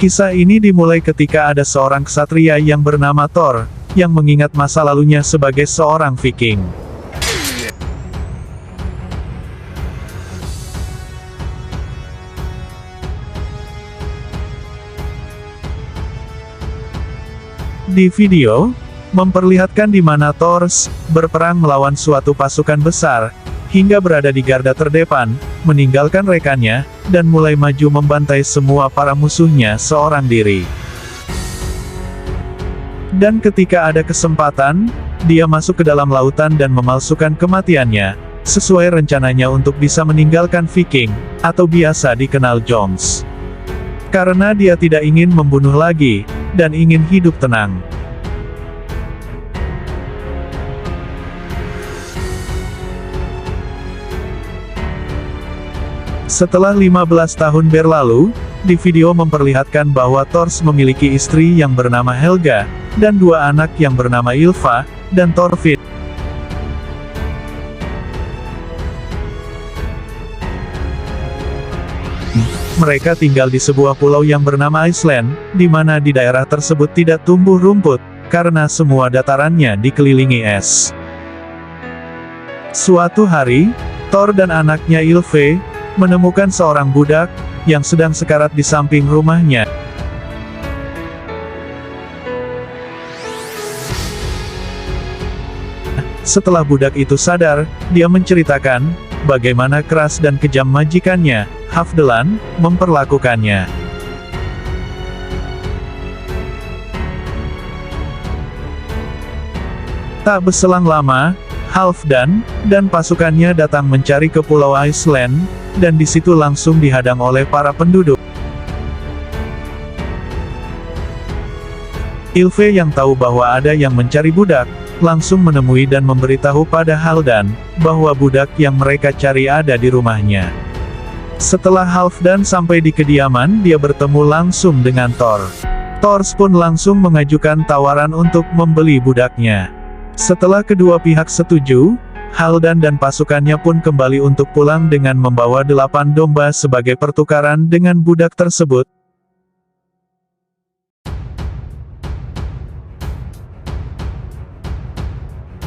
Kisah ini dimulai ketika ada seorang ksatria yang bernama Thor, yang mengingat masa lalunya sebagai seorang Viking. Di video, memperlihatkan di mana Thor berperang melawan suatu pasukan besar, hingga berada di garda terdepan, meninggalkan rekannya, dan mulai maju membantai semua para musuhnya seorang diri. Dan ketika ada kesempatan, dia masuk ke dalam lautan dan memalsukan kematiannya, sesuai rencananya untuk bisa meninggalkan Viking, atau biasa dikenal Joms. Karena dia tidak ingin membunuh lagi, dan ingin hidup tenang. Setelah 15 tahun berlalu, di video memperlihatkan bahwa Thor memiliki istri yang bernama Helga, dan dua anak yang bernama Ylva, dan Thorfinn. Mereka tinggal di sebuah pulau yang bernama Iceland, di mana di daerah tersebut tidak tumbuh rumput, karena semua datarannya dikelilingi es. Suatu hari, Thor dan anaknya Ylva menemukan seorang budak yang sedang sekarat di samping rumahnya. Setelah budak itu sadar, dia menceritakan bagaimana keras dan kejam majikannya, Halfdan, memperlakukannya. Tak berselang lama, Halfdan dan pasukannya datang mencari ke Pulau Iceland, dan di situ langsung dihadang oleh para penduduk. Ylva yang tahu bahwa ada yang mencari budak, langsung menemui dan memberitahu pada Halfdan bahwa budak yang mereka cari ada di rumahnya. Setelah Halfdan sampai di kediaman, dia bertemu langsung dengan Thor. Thor pun langsung mengajukan tawaran untuk membeli budaknya. Setelah kedua pihak setuju, Halfdan dan pasukannya pun kembali untuk pulang dengan membawa 8 domba sebagai pertukaran dengan budak tersebut.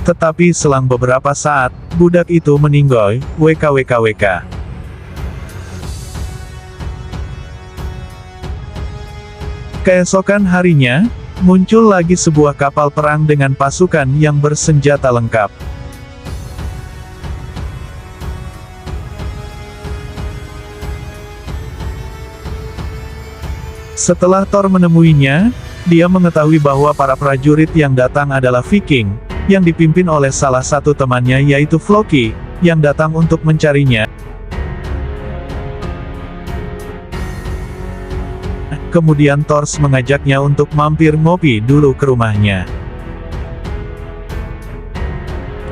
Tetapi selang beberapa saat, budak itu meninggoy, WKWKWK. Keesokan harinya, muncul lagi sebuah kapal perang dengan pasukan yang bersenjata lengkap. Setelah Thor menemuinya, dia mengetahui bahwa para prajurit yang datang adalah Viking, yang dipimpin oleh salah satu temannya yaitu Floki, yang datang untuk mencarinya. Kemudian Thor mengajaknya untuk mampir ngopi dulu ke rumahnya.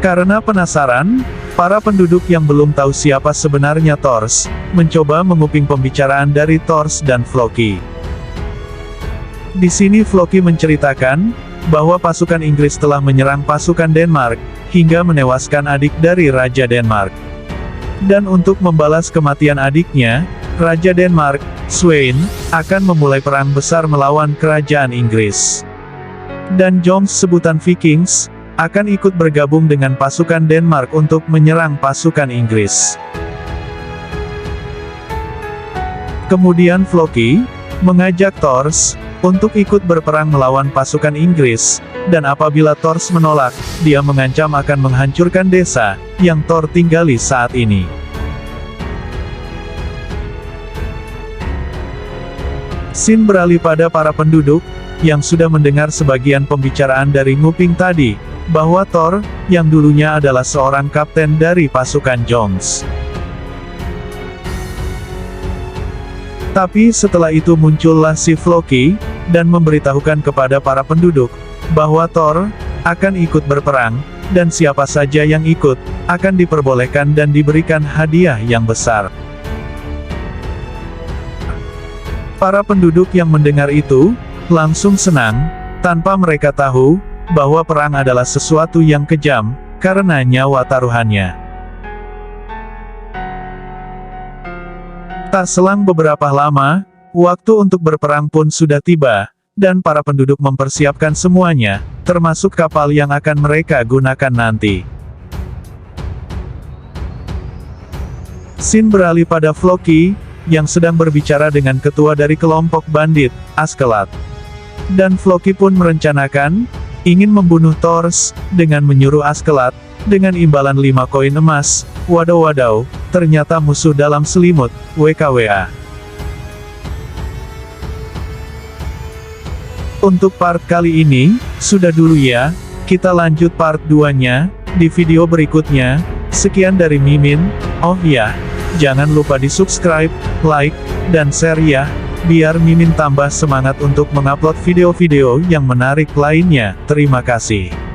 Karena penasaran, para penduduk yang belum tahu siapa sebenarnya Thor, mencoba menguping pembicaraan dari Thor dan Floki. Di sini Floki menceritakan bahwa pasukan Inggris telah menyerang pasukan Denmark, hingga menewaskan adik dari Raja Denmark. Dan untuk membalas kematian adiknya, Raja Denmark, Sweyn, akan memulai perang besar melawan kerajaan Inggris. Dan Joms sebutan Vikings, akan ikut bergabung dengan pasukan Denmark untuk menyerang pasukan Inggris. Kemudian Floki mengajak Thor untuk ikut berperang melawan pasukan Inggris, dan apabila Thor menolak, dia mengancam akan menghancurkan desa yang Thor tinggali saat ini. Scene beralih pada para penduduk, yang sudah mendengar sebagian pembicaraan dari nguping tadi, bahwa Thor, yang dulunya adalah seorang kapten dari pasukan Joms. Tapi setelah itu muncullah si Floki, dan memberitahukan kepada para penduduk, bahwa Thor, akan ikut berperang, dan siapa saja yang ikut, akan diperbolehkan dan diberikan hadiah yang besar. Para penduduk yang mendengar itu, langsung senang, tanpa mereka tahu, bahwa perang adalah sesuatu yang kejam, karena nyawa taruhannya. Tak selang beberapa lama, Waktu untuk berperang pun sudah tiba, dan para penduduk mempersiapkan semuanya, termasuk kapal yang akan mereka gunakan nanti. Scene beralih pada Floki, yang sedang berbicara dengan ketua dari kelompok bandit, Askeladd. Dan Floki pun merencanakan, ingin membunuh Thors, dengan menyuruh Askeladd, dengan imbalan 5 koin emas. Wadaw, ternyata musuh dalam selimut, WKWA. Untuk part kali ini, sudah dulu ya, kita lanjut part 2-nya, di video berikutnya. Sekian dari Mimin. Oh ya, jangan lupa di subscribe, like, dan share ya, biar Mimin tambah semangat untuk mengupload video-video yang menarik lainnya. Terima kasih.